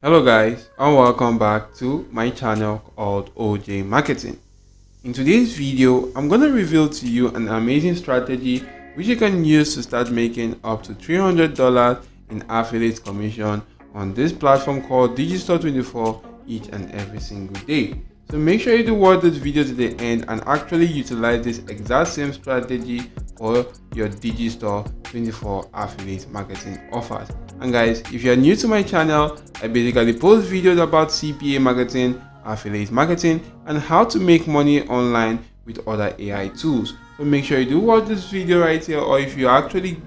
Hello guys, and welcome back to my channel called OJ Marketing. In today's video, I'm going to reveal to you an amazing strategy which you can use to start making up to $300 in affiliate commission on this platform called Digistore 24 each and every single day. So make sure you do watch this video to the end and actually utilize this exact same strategy for your Digistore 24 affiliate marketing offers. And guys, if you are new to my channel, I basically post videos about CPA marketing, affiliate marketing, and how to make money online with other AI tools. So make sure you do watch this video right here, or if you actually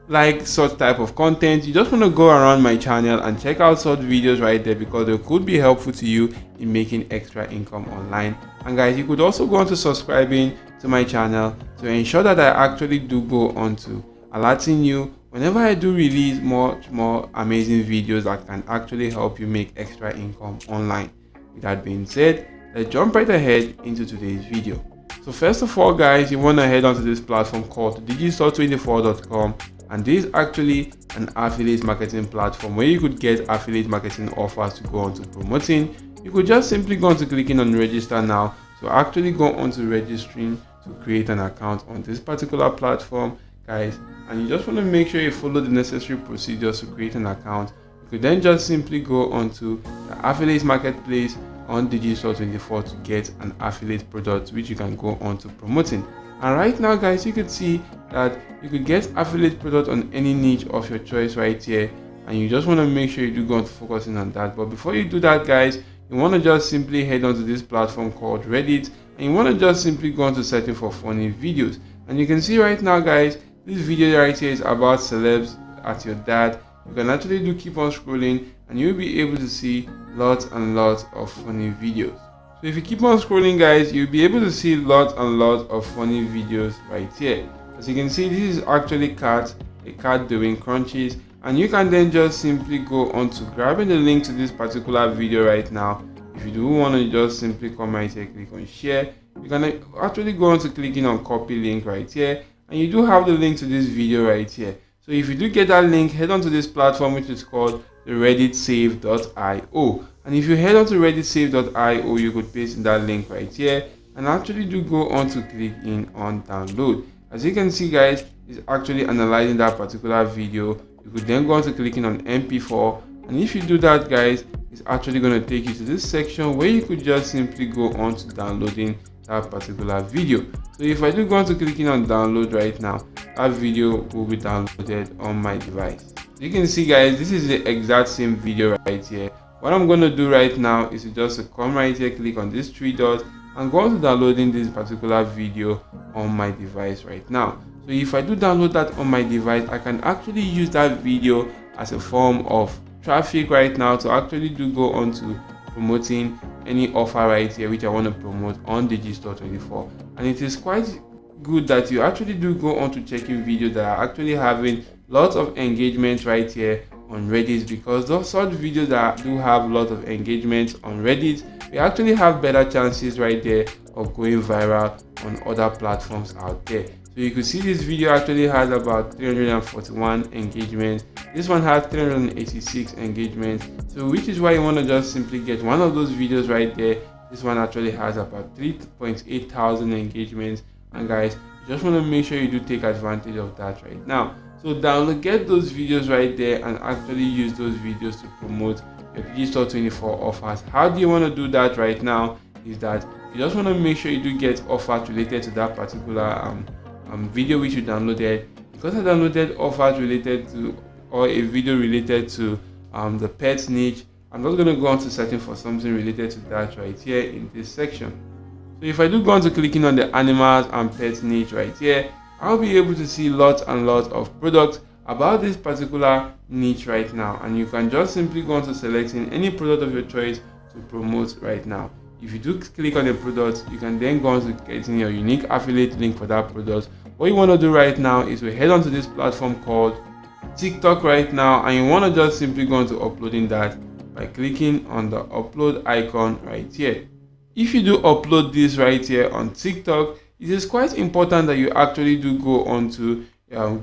like such type of content, you just want to go around my channel and check out such videos right there, because they could be helpful to you in making extra income online. And guys, you could also go on to subscribing to my channel to ensure that I actually do go on to alerting you whenever I do release much more amazing videos that can actually help you make extra income online. With that being said, let's jump right ahead into today's video. So first of all guys, you want to head onto this platform called digistore24.com, and this is actually an affiliate marketing platform where you could get affiliate marketing offers to go on to promoting. You could just simply go on to clicking on register now. So actually go on to registering to create an account on this particular platform guys, and you just want to make sure you follow the necessary procedures to create an account. You could then just simply go onto the affiliate marketplace on Digistore 24 to get an affiliate product which you can go on to promoting. And right now guys, you could see that you could get affiliate product on any niche of your choice right here, and you just want to make sure you do go on to focusing on that. But before you do that guys, you want to just simply head onto this platform called Reddit, and you want to just simply go on to searching for funny videos. And you can see right now guys, this video right here is about celebs at your dad. You can actually do keep on scrolling and you'll be able to see lots and lots of funny videos. So if you keep on scrolling guys, you'll be able to see lots and lots of funny videos right here. As you can see, this is actually a cat doing crunches, and you can then just simply go on to grabbing the link to this particular video right now. If you do want to just simply come right here, click on share. You can actually go on to clicking on copy link right here, and you do have the link to this video right here. So if you do get that link, head on to this platform which is called the redditsave.io, and if you head on to redditsave.io, you could paste in that link right here and actually do go on to click in on download. As you can see guys, it's actually analyzing that particular video. You could then go on to clicking on mp4, and if you do that guys, it's actually going to take you to this section where you could just simply go on to downloading that particular video. So if I do go on to clicking on download right now, that video will be downloaded on my device. You can see guys, this is the exact same video right here. What I'm going to do right now is to just come right here, click on these three dots, and go on to downloading this particular video on my device right now. So if I do download that on my device, I can actually use that video as a form of traffic right now to actually do go on to promoting any offer right here which I want to promote on Digistore 24. And it is quite good that you actually do go on to checking videos that are actually having lots of engagement right here on Reddit, because those sort of videos that do have lots of engagement on Reddit, we actually have better chances right there of going viral on other platforms out there. So you could see this video actually has about 341 engagements. This one has 386 engagements. So which is why you want to just simply get one of those videos right there. This one actually has about 3.8 thousand engagements. And guys, you just want to make sure you do take advantage of that right now. So get those videos right there and actually use those videos to promote your Digistore 24 offers. How do you want to do that right now? Is that you just want to make sure you do get offers related to that particular video which you downloaded. Because I downloaded offers related to, or a video related to the pet niche, I'm just going to go on to searching for something related to that right here in this section. So if I do go on to clicking on the animals and pets niche right here, I'll be able to see lots and lots of products about this particular niche right now, and you can just simply go on to selecting any product of your choice to promote right now. If you do click on the product, you can then go on to getting your unique affiliate link for that product. What you want to do right now is to head onto this platform called TikTok right now, and you want to just simply go on to uploading that by clicking on the upload icon right here. If you do upload this right here on TikTok, it is quite important that you actually do go on to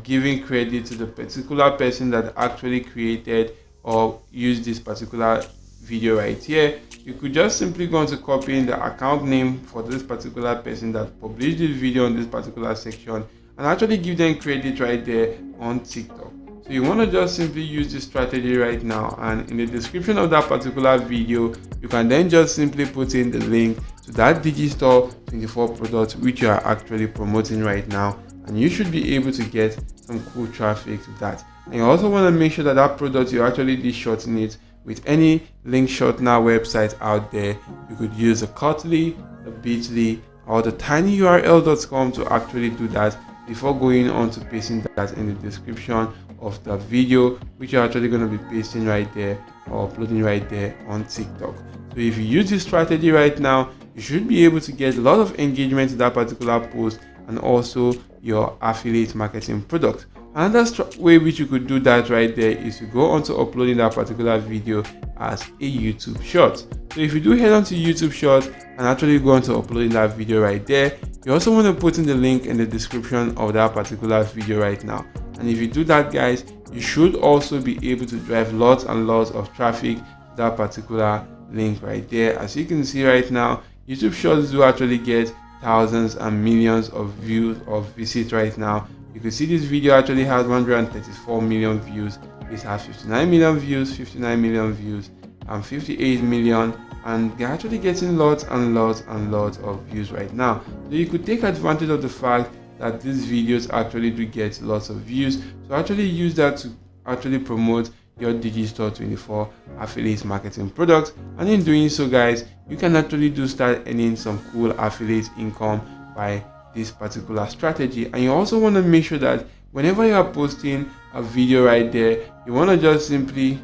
giving credit to the particular person that actually created or used this particular video right here, you could just simply go on to copy in the account name for this particular person that published this video on this particular section and actually give them credit right there on TikTok. So you want to just simply use this strategy right now, and in the description of that particular video you can then just simply put in the link to that Digistore 24 product which you are actually promoting right now, and you should be able to get some cool traffic to that. And you also want to make sure that that product you actually did shorten it with any link shortener website out there. You could use the Kotlin, the Bitly, or the tinyurl.com to actually do that before going on to pasting that in the description of the video which you're actually going to be pasting right there or uploading right there on TikTok. So if you use this strategy right now, you should be able to get a lot of engagement to that particular post and also your affiliate marketing product. Another way which you could do that right there is to go on to uploading that particular video as a YouTube short. So if you do head on to YouTube short and actually go on to uploading that video right there, you also want to put in the link in the description of that particular video right now. And if you do that, guys, you should also be able to drive lots and lots of traffic to that particular link right there. As you can see right now, YouTube shorts do actually get thousands and millions of views or visits right now. You can see this video actually has 134 million views. This has 59 million views, 59 million views, and 58 million, and they're actually getting lots and lots and lots of views right now. So you could take advantage of the fact that these videos actually do get lots of views, so actually use that to actually promote your Digistore 24 affiliate marketing products. And in doing so, guys, you can actually start earning some cool affiliate income by this particular strategy. And you also want to make sure that whenever you are posting a video right there, you want to just simply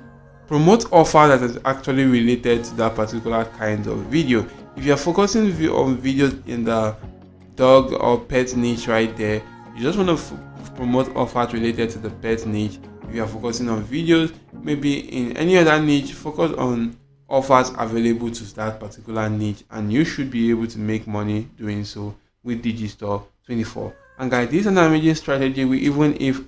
promote offer that is actually related to that particular kind of video. If you're focusing on videos in the dog or pet niche right there, you just want to promote offers related to the pet niche. If you are focusing on videos maybe in any other niche, focus on offers available to that particular niche, and you should be able to make money doing so with Digistore 24. And guys, this is an amazing strategy. Even if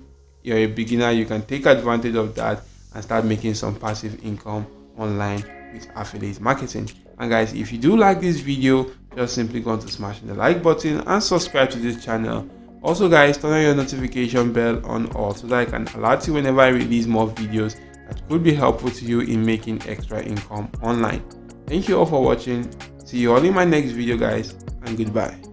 you're a beginner, you can take advantage of that and start making some passive income online with affiliate marketing. And guys, if you do like this video, just simply go on to smash the like button and subscribe to this channel. Also guys, turn on your notification bell on all so that I can alert you whenever I release more videos that could be helpful to you in making extra income online. Thank you all for watching. See you all in my next video, guys, and goodbye.